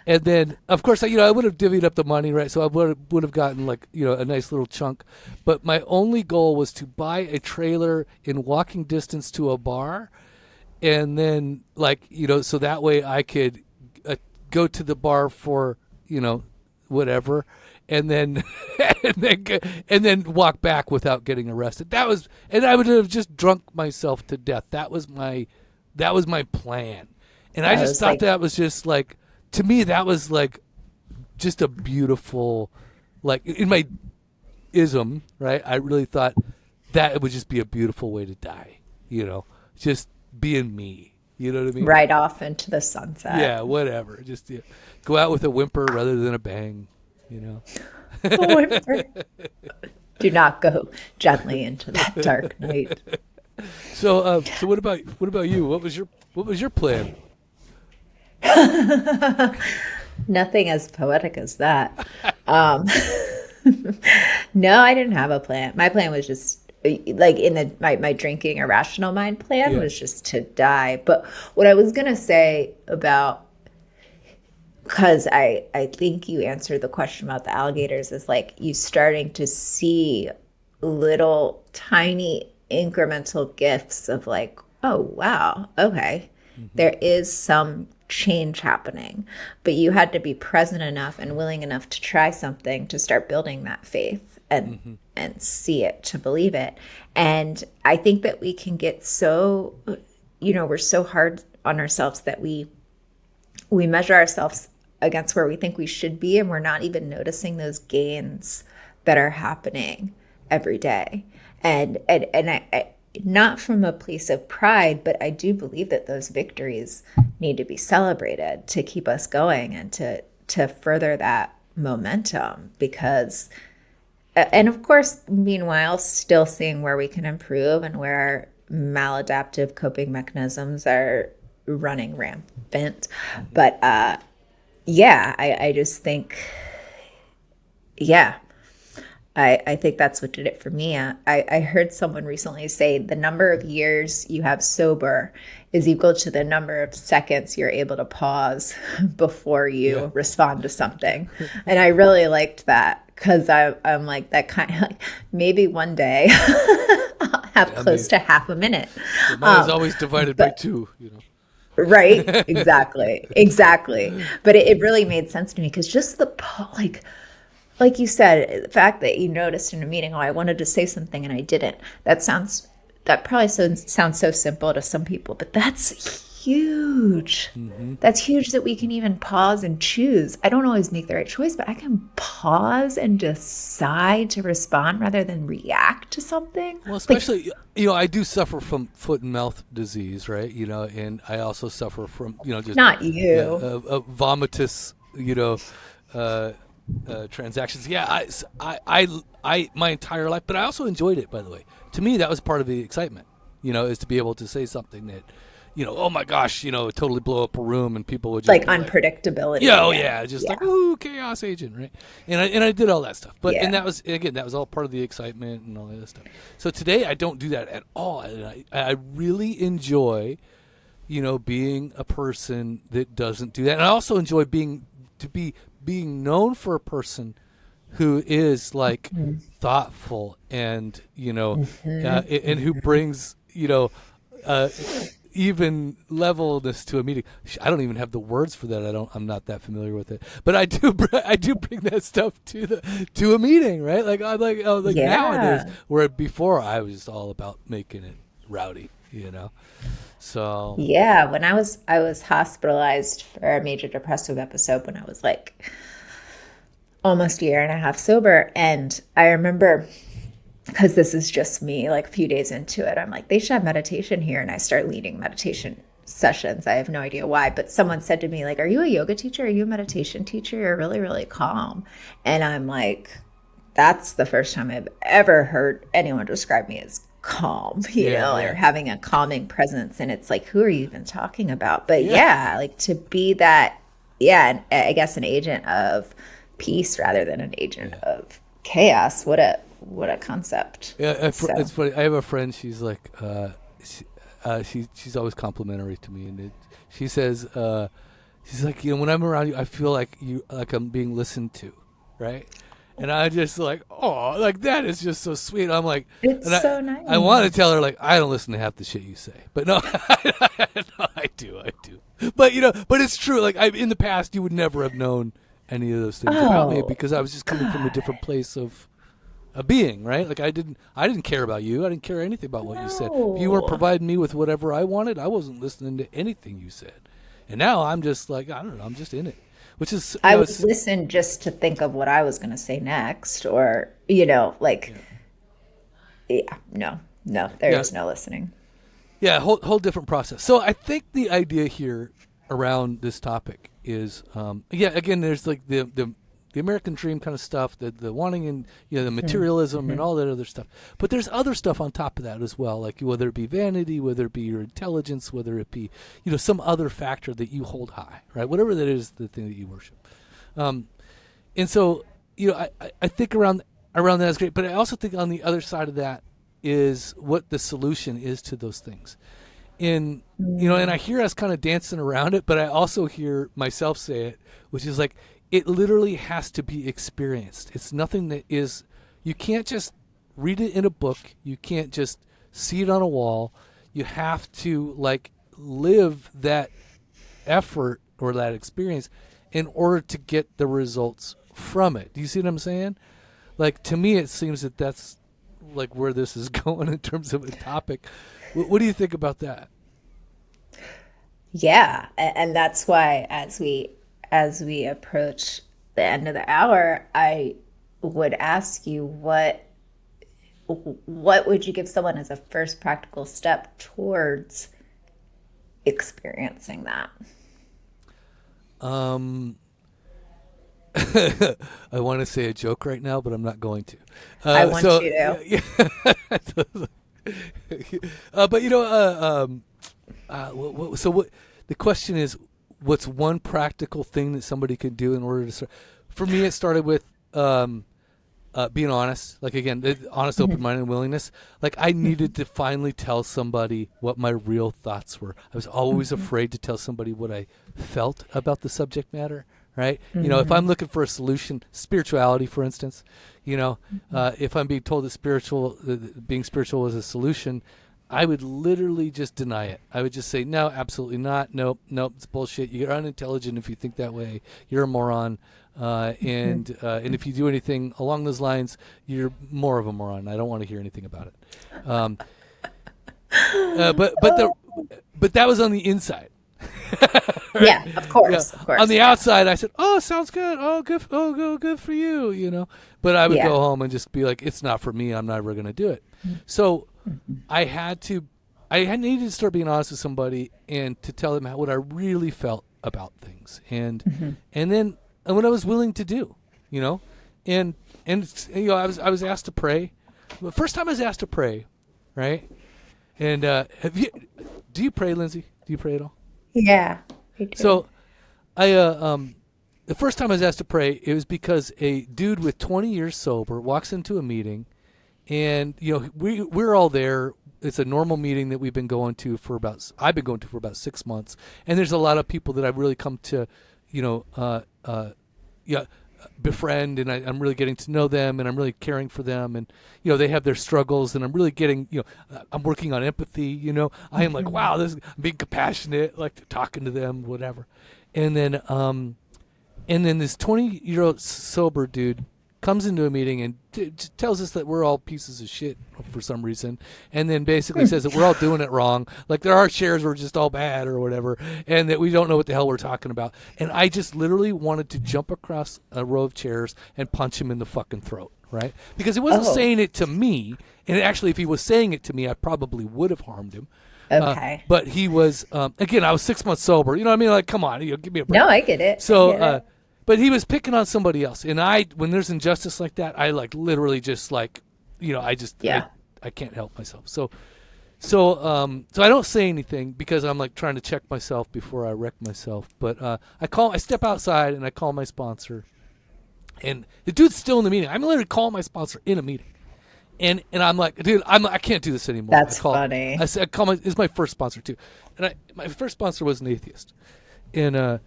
And then, of course, I would have divvied up the money, right? So I would have gotten like, a nice little chunk. But my only goal was to buy a trailer in walking distance to a bar, and then so that way I could go to the bar for whatever, and then and then walk back without getting arrested. And I would have just drunk myself to death. That was my plan, and I just thought that was just like. To me, that was like just a beautiful, like in my ism, right? I really thought that it would just be a beautiful way to die, just being me. You know what I mean?
Right off into the sunset.
Yeah, whatever. Just go out with a whimper rather than a bang,
A whimper. Do not go gently into that dark night.
So what about you? What was your plan?
Nothing as poetic as that. No, I didn't have a plan. My plan was just like my drinking irrational mind plan was just to die. But what I was gonna say about, because I think you answered the question about the alligators, is like you starting to see little tiny incremental gifts of like, oh wow, okay, there is some change happening, but you had to be present enough and willing enough to try something to start building that faith and see it, to believe it. And I think that we can get so, we're so hard on ourselves that we measure ourselves against where we think we should be, and we're not even noticing those gains that are happening every day. And I not from a place of pride, but I do believe that those victories need to be celebrated to keep us going and to further that momentum. Because, and of course, meanwhile, still seeing where we can improve and where our maladaptive coping mechanisms are running rampant. But I just think, I think that's what did it for me. I heard someone recently say the number of years you have sober is equal to the number of seconds you're able to pause before you respond to something. And I really liked that, because I'm like, that kind of like, maybe one day I'll have close to half a minute.
Mine is always divided by two,
Right? Exactly. But it really made sense to me, because just like you said, the fact that you noticed in a meeting, I wanted to say something and I didn't. That probably sounds so simple to some people, but that's huge. That's huge, that we can even pause and choose. I don't always make the right choice, but I can pause and decide to respond rather than react to something.
Well, especially, I do suffer from foot and mouth disease, right? And I also suffer from, just
not you,
vomitus, transactions. I my entire life, but I also enjoyed it, by the way. To me, that was part of the excitement, is to be able to say something that, oh my gosh, totally blow up a room and people would just
like unpredictability.
Like, ooh, chaos agent, right? And I did all that stuff. But and that was all part of the excitement and all that other stuff. So today I don't do that at all. And I really enjoy, being a person that doesn't do that. And I also enjoy being known for a person who is like thoughtful and and who brings even levelness to a meeting. I don't even have the words for that. I'm not that familiar with it, but I do bring that stuff to a meeting, right? Like nowadays, where before I was just all about making it rowdy, So
when I was hospitalized for a major depressive episode when I was like almost a year and a half sober. And I remember, because this is just me, like a few days into it, I'm like, they should have meditation here. And I start leading meditation sessions. I have no idea why, but someone said to me, like, are you a yoga teacher? Are you a meditation teacher? You're really, really calm. And I'm like, that's the first time I've ever heard anyone describe me as calm, or having a calming presence. And it's like, who are you even talking about? But like to be that, and I guess an agent of peace rather than an agent of chaos. What a concept.
It's funny. I have a friend. She's like, she's always complimentary to me, and she says, she's like, when I'm around you, I feel like I'm being listened to, right? And I just like, oh, like that is just so sweet. I'm like,
it's so nice.
I want to tell her like, I don't listen to half the shit you say, but no, I do. But but it's true. Like in the past, you would never have known any of those things about me because I was just coming from a different place of being, right? Like I didn't care about you. I didn't care anything about what you said. If you weren't providing me with whatever I wanted, I wasn't listening to anything you said. And now I'm just like, I don't know, I'm just in it. Which is
I would listen just to think of what I was going to say next, or no, there is no listening.
Yeah, whole different process. So I think the idea here around this topic is, again, there's like the American dream kind of stuff, the wanting and the materialism and all that other stuff. But there's other stuff on top of that as well, like whether it be vanity, whether it be your intelligence, whether it be some other factor that you hold high, right? Whatever that is, the thing that you worship. And so I think around that is great. But I also think on the other side of that is what the solution is to those things. And and I hear us kind of dancing around it, but I also hear myself say it, which is like, it literally has to be experienced. It's nothing that is, you can't just read it in a book. You can't just see it on a wall. You have to like live that effort or that experience in order to get the results from it. Do you see what I'm saying? Like, to me, it seems that that's like where this is going in terms of a topic. What do you think about that?
Yeah. And that's why as we approach the end of the hour, I would ask you what would you give someone as a first practical step towards experiencing that?
I want to say a joke right now, but I'm not going to.
I want you to.
But so what? The question is, what's one practical thing that somebody could do in order to start? For me, it started with being honest. Like, again, honest, open-minded, and willingness. Like, I needed to finally tell somebody what my real thoughts were. I was always afraid to tell somebody what I felt about the subject matter, right? If I'm looking for a solution, spirituality, for instance, if I'm being told that being spiritual is a solution, I would literally just deny it. I would just say, no, absolutely not. Nope, it's bullshit. You're unintelligent if you think that way. You're a moron. And if you do anything along those lines, you're more of a moron. I don't want to hear anything about it. But that was on the inside. Right?
Yeah, of course.
On the outside, I said, "Oh, sounds good. Oh, good. Oh, good for you." But I would go home and just be like, "It's not for me. I'm never going to do it." So I needed to start being honest with somebody and to tell them what I really felt about things, and then what I was willing to do, and I was asked to pray. The first time I was asked to pray, right? And do you pray, Lindsey? Do you pray at all?
Yeah, I do.
So I the first time I was asked to pray, it was because a dude with 20 years sober walks into a meeting, and we're all there. It's a normal meeting that I've been going to for about 6 months, and there's a lot of people that I've really come to, befriend, and I'm really getting to know them, and I'm really caring for them, and they have their struggles, and I'm really getting, I'm working on empathy. I am like, wow, I'm being compassionate, like talking to them, whatever, and then this 20-year-old sober dude comes into a meeting and tells us that we're all pieces of shit for some reason, and then basically says that we're all doing it wrong, like there are shares were just all bad or whatever, and that we don't know what the hell we're talking about. And I just literally wanted to jump across a row of chairs and punch him in the fucking throat, right? Because he wasn't saying it to me, and actually if he was saying it to me, I probably would have harmed him.
Okay.
But he was, again, I was 6 months sober. You know what I mean? Like, come on, give me a break.
No, I get it.
So, but he was picking on somebody else. And when there's injustice like that, I like literally just like, I just, I can't help myself. So I don't say anything because I'm like trying to check myself before I wreck myself. But I step outside and I call my sponsor. And the dude's still in the meeting. I'm literally calling my sponsor in a meeting. And I'm like, dude, I can't do this anymore.
That's funny.
I call it's my first sponsor too, and my first sponsor was an atheist, and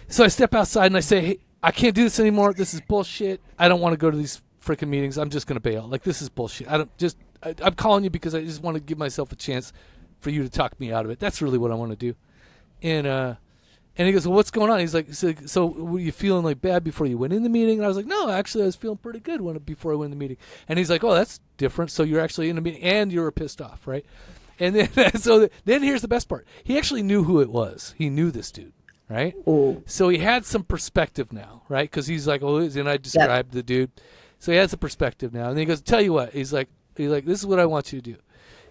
so I step outside and I say, hey, I can't do this anymore. This is bullshit. I don't want to go to these freaking meetings. I'm just gonna bail. Like this is bullshit. I'm calling you because I just want to give myself a chance for you to talk me out of it. That's really what I want to do, and he goes, well, what's going on? He's like, so were you feeling like bad before you went in the meeting? And I was like, no, actually, I was feeling pretty good before I went in the meeting. And he's like, oh, that's different. So you're actually in the meeting and you were pissed off, right? And then then here's the best part. He actually knew who it was. He knew this dude, right?
Ooh.
So he had some perspective now, right? Because he's like, oh, and I described the dude. So he has a perspective now. And then he goes, tell you what. He's like, this is what I want you to do.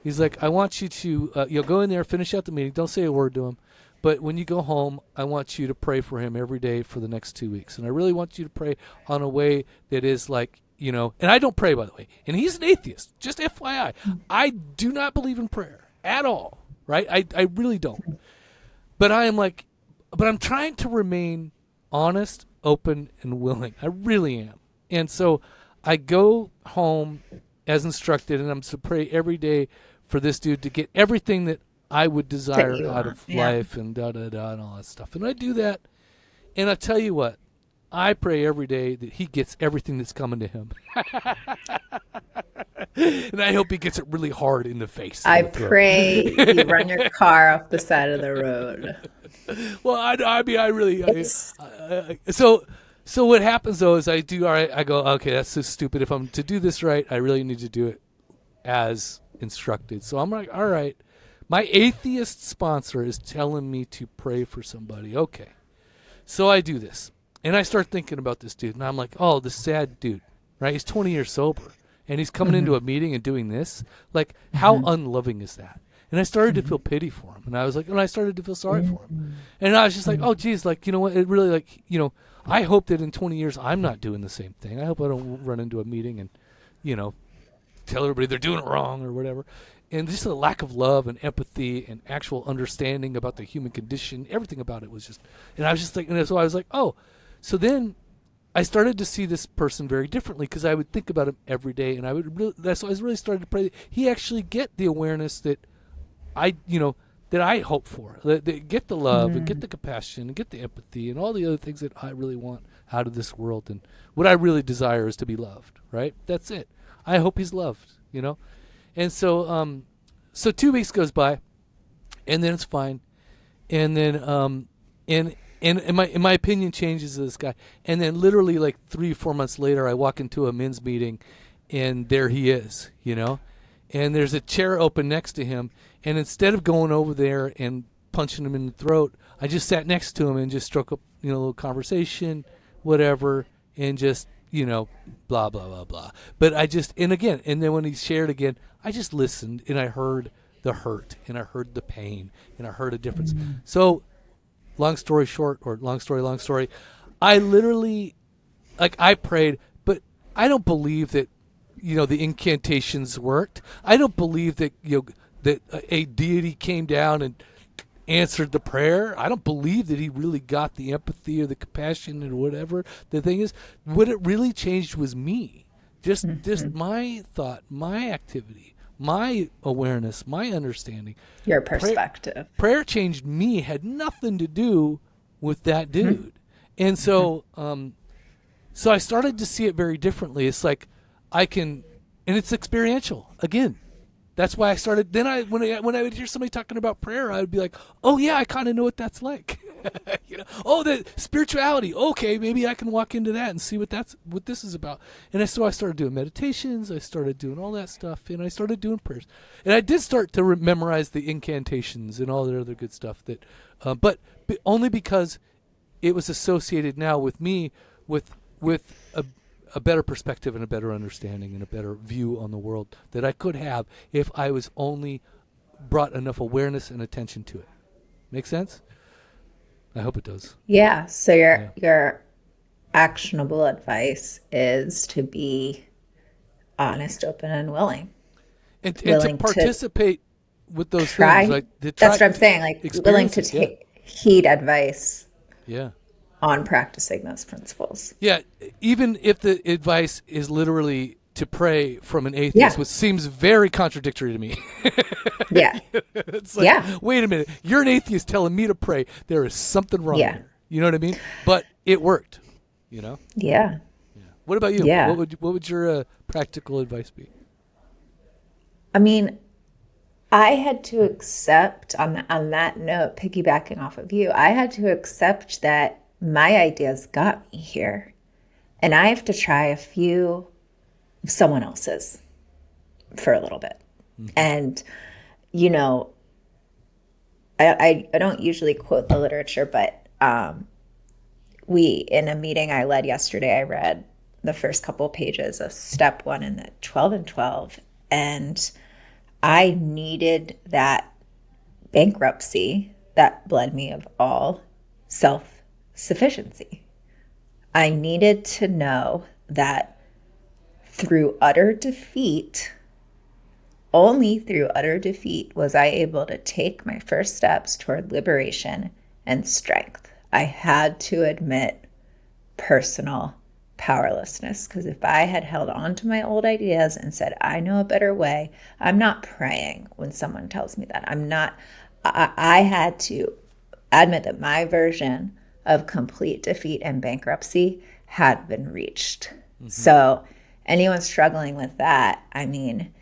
He's like, I want you to go in there, finish out the meeting. Don't say a word to him. But when you go home, I want you to pray for him every day for the next 2 weeks. And I really want you to pray on a way that is like, and I don't pray, by the way. And he's an atheist, just FYI. I do not believe in prayer at all, right? I really don't. But I'm trying to remain honest, open, and willing. I really am. And so I go home as instructed, and I'm to pray every day for this dude to get everything that I would desire out of life and da-da-da and all that stuff. And I do that. And I tell you what, I pray every day that he gets everything that's coming to him. And I hope he gets it really hard in the face.
I pray you run your car off the side of the road.
Well, I mean, I really... So what happens, though, is I do, all right, I go, okay, that's so stupid. If I'm to do this right, I really need to do it as instructed. So I'm like, all right. My atheist sponsor is telling me to pray for somebody. Okay. So I do this. And I start thinking about this dude. And I'm like, oh, this sad dude, right? He's 20 years sober. And he's coming into a meeting and doing this. Like, how unloving is that? And I started to feel pity for him. And I started to feel sorry for him. And I was just like, oh, geez, like, you know what? It really, like, I hope that in 20 years I'm not doing the same thing. I hope I don't run into a meeting and, tell everybody they're doing it wrong or whatever. And just the lack of love and empathy and actual understanding about the human condition, everything about it was just, and I was just like, and so I was like, oh, so then I started to see this person very differently because I would think about him every day, and I would really, so I really started to pray that he actually get the awareness that that I hope for, that get the love and get the compassion and get the empathy and all the other things that I really want out of this world. And what I really desire is to be loved, right? That's it. I hope he's loved, And so, 2 weeks goes by, and then it's fine, and then and my opinion changes to this guy, and then literally like 3 or 4 months later, I walk into a men's meeting, and there he is, and there's a chair open next to him, and instead of going over there and punching him in the throat, I just sat next to him and just struck up a little conversation, whatever, and just. Blah, blah, blah, blah. But and then when he shared again, I just listened and I heard the hurt and I heard the pain and I heard a difference. So, long story short, or long story, I literally, I prayed, but I don't believe that, the incantations worked. I don't believe that, that a deity came down and answered the prayer. I don't believe that he really got the empathy or the compassion or whatever. The thing is, what it really changed was me. Just my thought, my activity, my awareness, my understanding.
Your perspective.
Prayer changed me, had nothing to do with that dude. And so so I started to see it very differently. It's like and it's experiential again. That's why I started. Then when I would hear somebody talking about prayer, I would be like, "Oh yeah, I kind of know what that's like." Oh, the spirituality. Okay, maybe I can walk into that and see what this is about. And so I started doing meditations. I started doing all that stuff, and I started doing prayers. And I did start to memorize the incantations and all the other good stuff that, but only because it was associated now with me with a better perspective and a better understanding and a better view on the world that I could have if I was only brought enough awareness and attention to it. Make sense? I hope it does.
Yeah. So your actionable advice is to be honest, open, and willing.
And to participate with those
try.
things. Like,
That's what I'm saying. Like willing to take heed advice.
Yeah.
On practicing those principles.
Yeah. Even if the advice is literally to pray from an atheist, which seems very contradictory to me.
Yeah.
It's like, wait a minute. You're an atheist telling me to pray. There is something wrong here. You know what I mean? But it worked,
Yeah.
What about you?
Yeah.
What would your practical advice be?
I mean, I had to accept, on that note, piggybacking off of you, I had to accept that my ideas got me here. And I have to try a few of someone else's for a little bit. Mm-hmm. And, I don't usually quote the literature, but in a meeting I led yesterday, I read the first couple pages of step 1 in the 12 and 12. And I needed that bankruptcy that bled me of all self-sufficiency. I needed to know that through utter defeat, only through utter defeat was I able to take my first steps toward liberation and strength. I had to admit personal powerlessness, because if I had held on to my old ideas and said, I know a better way, I'm not praying when someone tells me that. I had to admit that my version of complete defeat and bankruptcy had been reached. Mm-hmm. So anyone struggling with that, I mean,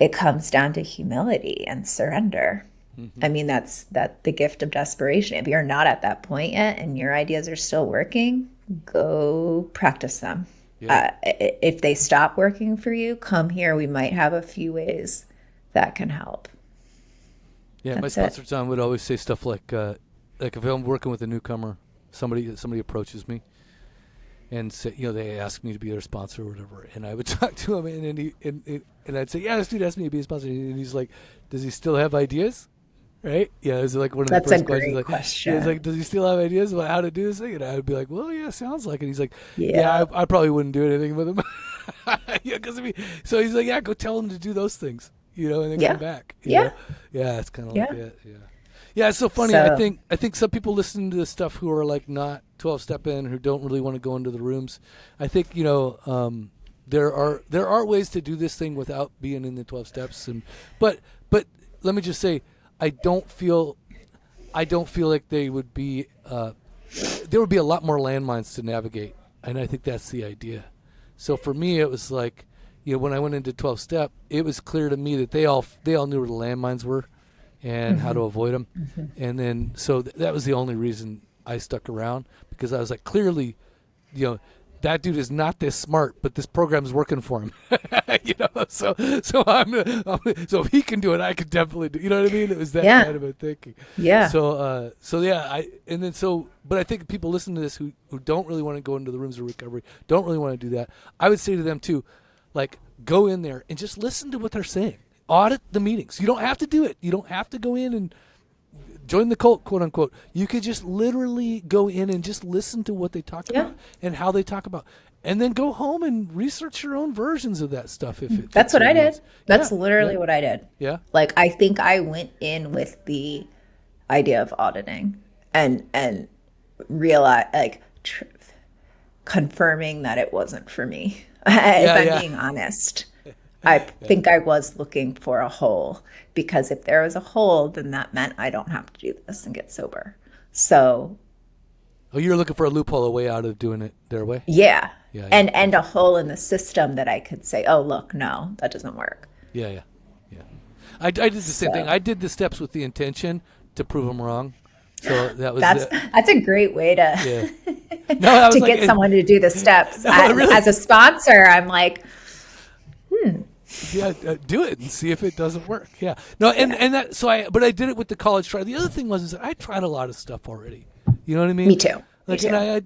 it comes down to humility and surrender. Mm-hmm. I mean, that's the gift of desperation. If you're not at that point yet and your ideas are still working, go practice them. Yeah. If they stop working for you, come here. We might have a few ways that can help.
Yeah, that's my sponsor John would always say stuff like if I'm working with a newcomer, somebody approaches me and say, they ask me to be their sponsor or whatever, and I would talk to him and I'd say, yeah, this dude asked me to be a sponsor, and he's like, does he still have ideas? Right? Yeah, it's like one of the first questions. Like, question. He's like, does he still have ideas about how to do this thing? And I would be like, well, yeah, sounds like it. He's like, yeah, I probably wouldn't do anything with him. So he's like, yeah, go tell him to do those things, and then come back. Yeah, it's kind of like that. Yeah, it's so funny. So, I think some people listening to this stuff who are like not 12-step in, who don't really want to go into the rooms. I think there are ways to do this thing without being in the 12 steps, but let me just say, I don't feel like they would be there would be a lot more landmines to navigate, and I think that's the idea. So for me, it was like, when I went into 12-step, it was clear to me that they all knew where the landmines were and mm-hmm. how to avoid them, mm-hmm. and then so that was the only reason I stuck around, because I was like, clearly, that dude is not this smart, but this program is working for him. So if he can do it, I could definitely do. You know what I mean? It was that kind of a thinking. Yeah. So but I think people listening to this who don't really want to go into the rooms of recovery, don't really want to do that, I would say to them too, like, go in there and just listen to what they're saying. Audit the meetings. You don't have to do it. You don't have to go in and join the cult, quote unquote. You could just literally go in and just listen to what they talk about and how they talk about, and then go home and research your own versions of that stuff.
That's what I did. That's literally what I did.
Yeah.
Like, I think I went in with the idea of auditing and realize, like, confirming that it wasn't for me. If I'm being honest. I think I was looking for a hole, because if there was a hole, then that meant I don't have to do this and get sober. So.
Oh, you're looking for a loophole, a way out of doing it their way?
Yeah. And a hole in the system that I could say, oh, look, no, that doesn't work.
Yeah. I did the same thing. I did the steps with the intention to prove them wrong. So that was
that's a great way to
No,
to get someone to do the steps.
Really?
As a sponsor, I'm like,
yeah, do it and see if it doesn't work. Yeah, no, and that. So but I did it with the college trial. The other thing was that I tried a lot of stuff already. You know what I mean?
Me too.
Like, and I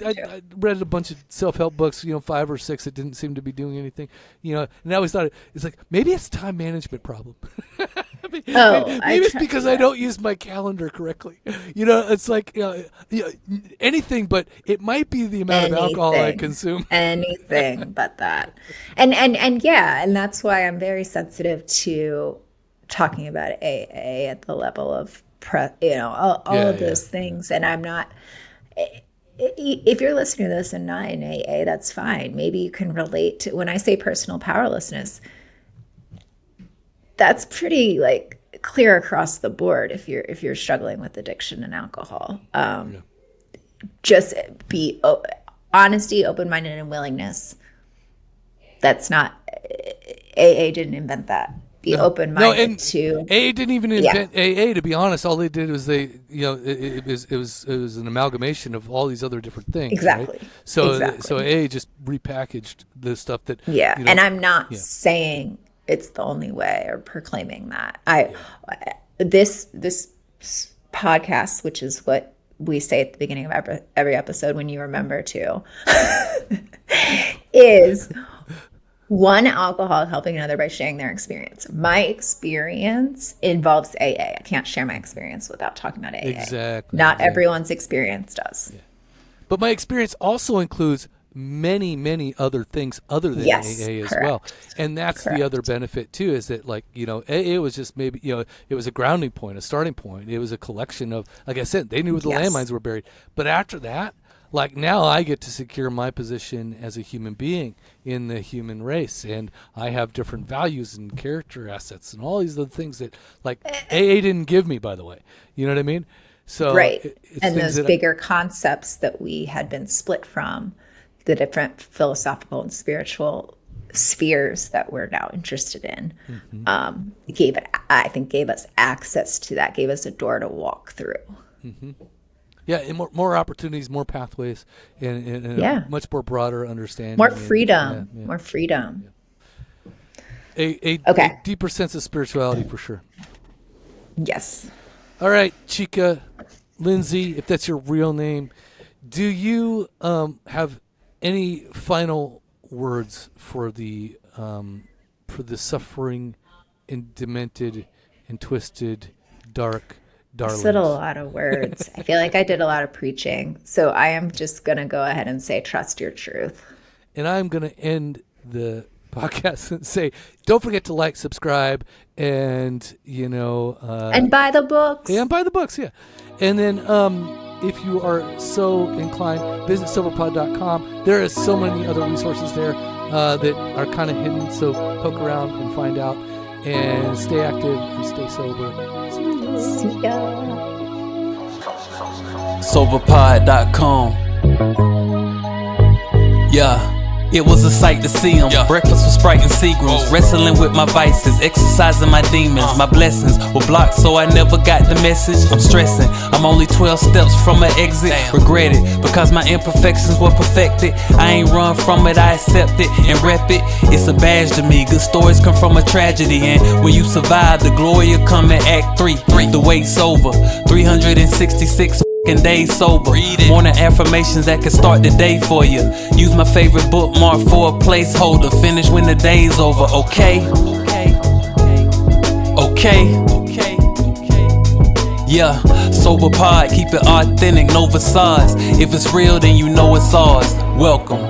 read a bunch of self-help books, 5 or 6 that didn't seem to be doing anything, and I always thought it's like, maybe it's a time management problem. maybe it's because I don't use my calendar correctly. It's like, anything, but it might be the amount of alcohol I consume.
Anything but that. And that's why I'm very sensitive to talking about AA at the level of, all of those things. And I'm not... If you're listening to this and not in AA, that's fine. Maybe you can relate to when I say personal powerlessness. That's pretty clear across the board. If you're struggling with addiction and alcohol, just be honesty, open-minded, and willingness. That's not AA didn't invent that. Be open-minded to
AA didn't even invent AA. To be honest, all they did was it was an amalgamation of all these other different things.
Exactly.
Right? So AA just repackaged the stuff that.
Yeah, and I'm not saying it's the only way or proclaiming that. This podcast, which is what we say at the beginning of every episode when you remember to, is one alcoholic helping another by sharing their experience. My experience involves AA. I can't share my experience without talking about AA.
Exactly.
Not everyone's experience does.
Yeah. But my experience also includes many, many other things other than AA as well. And that's the other benefit too, is that AA was just maybe, it was a grounding point, a starting point. It was a collection of, like I said, they knew where the landmines were buried. But after that, now I get to secure my position as a human being in the human race, and I have different values and character assets and all these other things that AA didn't give me, by the way. You know what I mean? So
and those bigger concepts that we had been split from, the different philosophical and spiritual spheres that we're now interested in, gave us access to that, gave us a door to walk through.
Mm-hmm. Yeah, and more opportunities, more pathways, and a much more broader understanding.
More freedom. More freedom.
Yeah. A deeper sense of spirituality for sure.
Yes.
All right, Chica, Lindsey, if that's your real name, do you have any final words for the suffering and demented and twisted, dark darlings?
I said a lot of words. I feel like I did a lot of preaching. So I am just going to go ahead and say, trust your truth.
And I'm going to end the podcast and say, don't forget to like, subscribe, and,
and buy the books.
Yeah, and buy the books, yeah. And then if you are so inclined, visit soberpod.com. There is so many other resources there that are kind of hidden. So poke around and find out. And stay active and stay sober.
See ya.
Soberpod.com. Yeah. It was a sight to see them. Breakfast with Sprite and Seagrams. Wrestling with my vices, exercising my demons. My blessings were blocked, so I never got the message. I'm stressing, I'm only 12 steps from an exit. Regret it, because my imperfections were perfected. I ain't run from it, I accept it and rep it. It's a badge to me, good stories come from a tragedy. And when you survive, the glory will come in Act 3. The wait's over, 366 days sober. Morning affirmations that can start the day for you. Use my favorite bookmark for a placeholder. Finish when the day's over. Okay. Yeah, sober pod, keep it authentic, no facades. If it's real, then you know it's ours. Welcome.